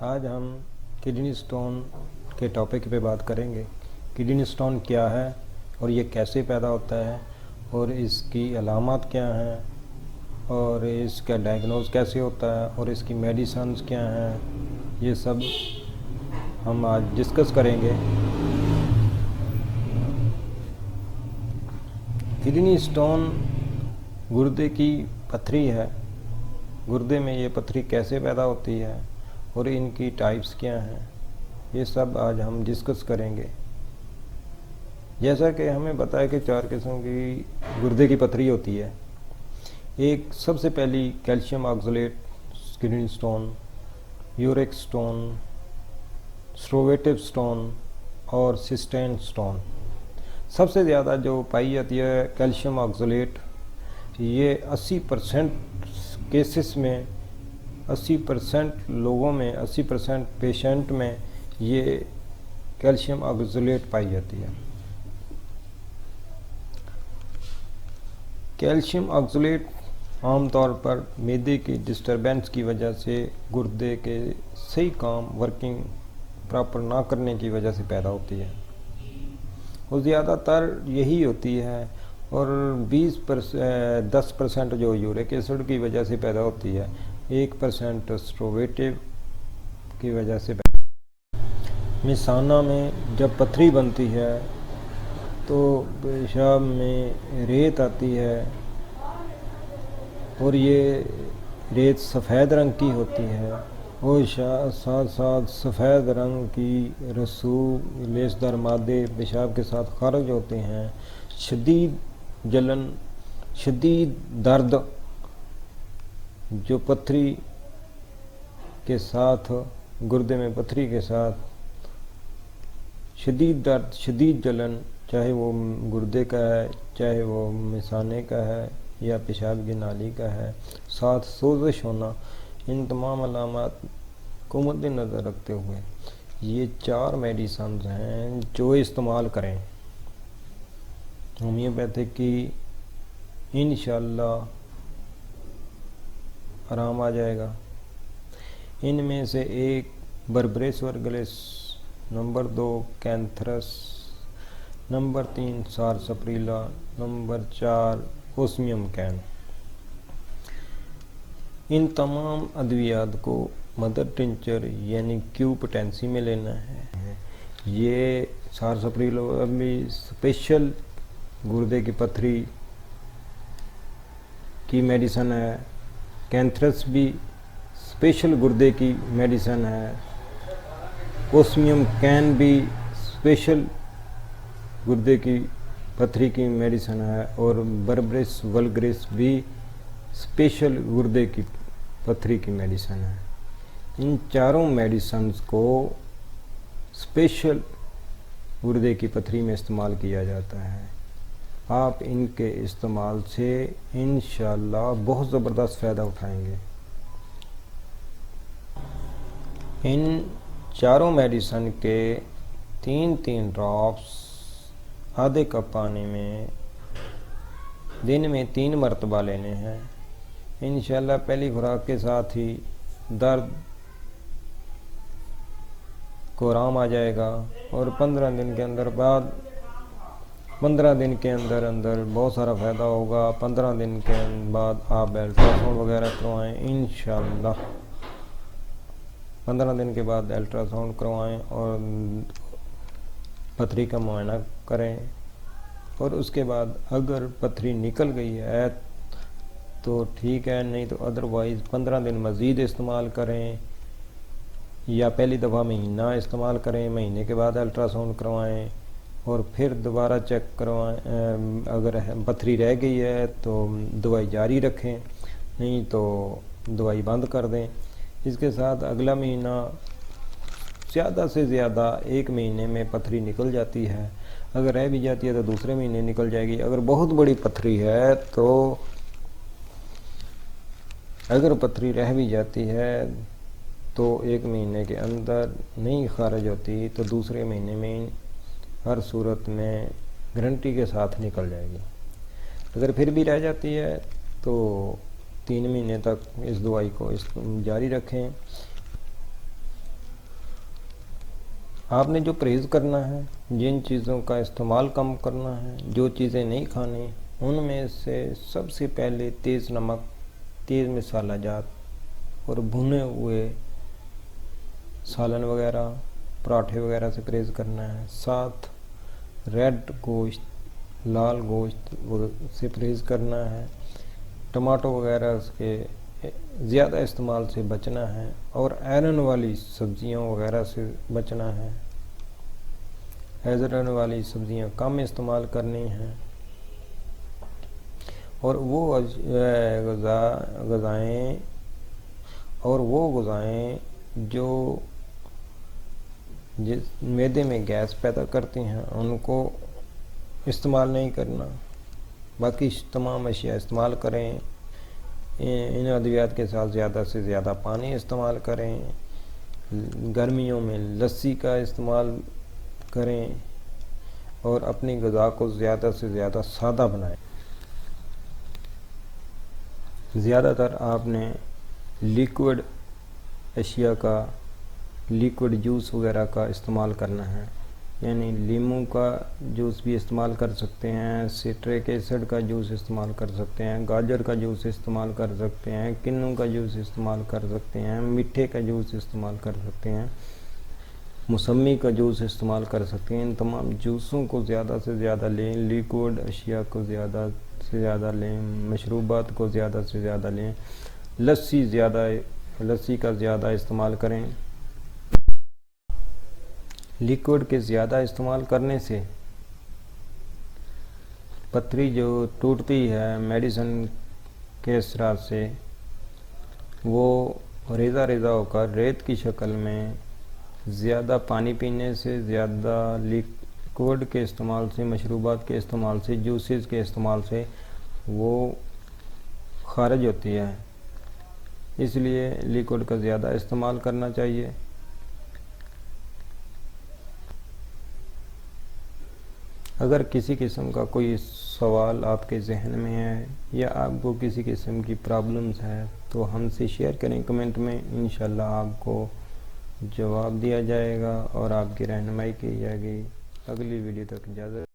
آج ہم kidney stone کے ٹاپک پہ بات کریں گے۔ کڈنی سٹون کیا ہے اور یہ کیسے پیدا ہوتا ہے اور اس کی علامات کیا ہیں اور اس کا ڈائگنوز کیسے ہوتا ہے اور اس کی میڈیسنز کیا ہیں، یہ سب ہم آج ڈسکس کریں گے۔ کڈنی سٹون گردے کی پتھری ہے۔ گردے میں یہ پتھری کیسے پیدا ہوتی ہے اور ان کی ٹائپس کیا ہیں، یہ سب آج ہم ڈسکس کریں گے۔ جیسا کہ ہمیں پتہ ہے کہ 4 قسم کی گردے کی پتھری ہوتی ہے۔ ایک سب سے پہلی calcium oxalate kidney stone, uric stone, struvite stone اور سسٹین سٹون۔ سب سے زیادہ جو پائی جاتی ہے کیلشیم آکزلیٹ، یہ 80% کیسز میں 80% لوگوں میں 80% پیشنٹ میں یہ کیلشیم آکزلیٹ پائی جاتی ہے۔ کیلشیم آکزلیٹ عام طور پر معدے کی ڈسٹربنس کی وجہ سے، گردے کے صحیح کام ورکنگ پراپر نہ کرنے کی وجہ سے پیدا ہوتی ہے، اور زیادہ تر یہی ہوتی ہے، اور 10% جو یورک ایسڈ کی وجہ سے پیدا ہوتی ہے، 1% سٹروویٹو کی وجہ سے پیدا ہوتی ہے۔ مثانہ میں جب پتھری بنتی ہے تو پیشاب میں ریت آتی ہے، اور یہ ریت سفید رنگ کی ہوتی ہے، اور ساتھ ساتھ سفید رنگ کی رسوب لیسدار مادے پیشاب کے ساتھ خارج ہوتے ہیں۔ شدید جلن، شدید درد جو پتھری کے ساتھ، گردے میں پتھری کے ساتھ شدید درد، شدید جلن، چاہے وہ گردے کا ہے، چاہے وہ مثانے کا ہے یا پیشاب کی نالی کا ہے، ساتھ سوزش ہونا، ان تمام علامات کو مد نظر رکھتے ہوئے یہ 4 میڈیسنز ہیں جو استعمال کریں، ہومیوپیتھک کی انشاءاللہ آرام آ جائے گا۔ ان میں سے ایک بربریس ورگلس، نمبر 2 کینتھرس، نمبر 3 سارسپریلا، نمبر 4 اوسمیوم کین۔ ان تمام ادویات کو مدر ٹنچر یعنی کیو پوٹینسی میں لینا ہے۔ یہ سارسپریلا بھی اسپیشل گردے کی پتھری کی میڈیسن ہے، کینتھرس بھی اسپیشل گردے کی میڈیسن ہے، اوسمیوم کین بھی اسپیشل گردے کی پتھری کی میڈیسن ہے، اور بربریس ولگرس بھی اسپیشل گردے کی پتھری کی میڈیسن ہے۔ ان چاروں میڈیسنز کو اسپیشل گردے کی پتھری میں استعمال کیا جاتا ہے۔ آپ ان کے استعمال سے انشاءاللہ بہت زبردست فائدہ اٹھائیں گے۔ ان چاروں میڈیسن کے 3 ڈراپس آدھے کپ پانی میں دن میں 3 مرتبہ لینے ہیں۔ انشاءاللہ پہلی خوراک کے ساتھ ہی درد کو آرام آ جائے گا، اور 15 دن کے اندر بہت سارا فائدہ ہوگا۔ 15 دن کے بعد آپ الٹرا ساؤنڈ وغیرہ کروائیں انشاءاللہ۔ 15 دن کے بعد الٹرا ساؤنڈ کروائیں اور پتھری کا معائنہ کریں، اور اس کے بعد اگر پتھری نکل گئی ہے تو ٹھیک ہے، نہیں تو ادروائز 15 دن مزید استعمال کریں، یا پہلی دفعہ مہینہ استعمال کریں، مہینے کے بعد الٹرا ساؤنڈ کروائیں، اور پھر دوبارہ چیک کروائیں۔ اگر پتھری رہ گئی ہے تو دوائی جاری رکھیں، نہیں تو دوائی بند کر دیں۔ اس کے ساتھ اگلا مہینہ زیادہ سے زیادہ 1 مہینے میں پتھری نکل جاتی ہے، اگر رہ بھی جاتی ہے تو دوسرے مہینے نکل جائے گی۔ اگر بہت بڑی پتھری ہے تو اگر پتھری رہ بھی جاتی ہے تو 1 مہینے کے اندر نہیں خارج ہوتی تو دوسرے مہینے میں ہر صورت میں گارنٹی کے ساتھ نکل جائے گی۔ اگر پھر بھی رہ جاتی ہے تو 3 مہینے تک اس دوائی کو جاری رکھیں۔ آپ نے جو پرہیز کرنا ہے، جن چیزوں کا استعمال کم کرنا ہے، جو چیزیں نہیں کھانی، ان میں سے سب سے پہلے تیز نمک، تیز مسالہ جات اور بھنے ہوئے سالن وغیرہ، پراٹھے وغیرہ سے پرہیز کرنا ہے۔ ساتھ ریڈ گوشت، لال گوشت سے پرہیز کرنا ہے۔ ٹماٹو وغیرہ کے زیادہ استعمال سے بچنا ہے، اور آئرن والی سبزیاں وغیرہ سے بچنا ہے۔ آئرن والی سبزیاں کم استعمال کرنی ہیں، اور وہ غذائیں جو معدے میں گیس پیدا کرتی ہیں ان کو استعمال نہیں کرنا۔ باقی تمام اشیاء استعمال کریں۔ ان ادویات کے ساتھ زیادہ سے زیادہ پانی استعمال کریں۔ گرمیوں میں لسی کا استعمال کریں، اور اپنی غذا کو زیادہ سے زیادہ سادہ بنائیں۔ زیادہ تر آپ نے لیکوڈ اشیاء کا، لیکوڈ جوس وغیرہ کا استعمال کرنا ہے، یعنی لیموں کا جوس بھی استعمال کر سکتے ہیں، سٹرک ایسڈ کا جوس استعمال کر سکتے ہیں، گاجر کا جوس استعمال کر سکتے ہیں، کنوں کا جوس استعمال کر سکتے ہیں، میٹھے کا جوس استعمال کر سکتے ہیں، موسمی کا جوس استعمال کر سکتے ہیں۔ ان تمام جوسوں کو زیادہ سے زیادہ لیں، لیکوڈ اشیاء کو زیادہ سے زیادہ لیں، مشروبات کو زیادہ سے زیادہ لیں، لسی کا زیادہ استعمال کریں۔ لیکوڈ کے زیادہ استعمال کرنے سے پتھری جو ٹوٹتی ہے میڈیسن کے اثرات سے، وہ ریزہ ریزہ ہو کر ریت کی شکل میں، زیادہ پانی پینے سے، زیادہ لیکوڈ کے استعمال سے، مشروبات کے استعمال سے، جوسز کے استعمال سے وہ خارج ہوتی ہے۔ اس لیے لیکوڈ کا زیادہ استعمال کرنا چاہیے۔ اگر کسی قسم کا کوئی سوال آپ کے ذہن میں ہے، یا آپ کو کسی قسم کی پرابلمز ہے، تو ہم سے شیئر کریں کمنٹ میں، انشاءاللہ آپ کو جواب دیا جائے گا اور آپ کی رہنمائی کی جائے گی۔ اگلی ویڈیو تک اجازت۔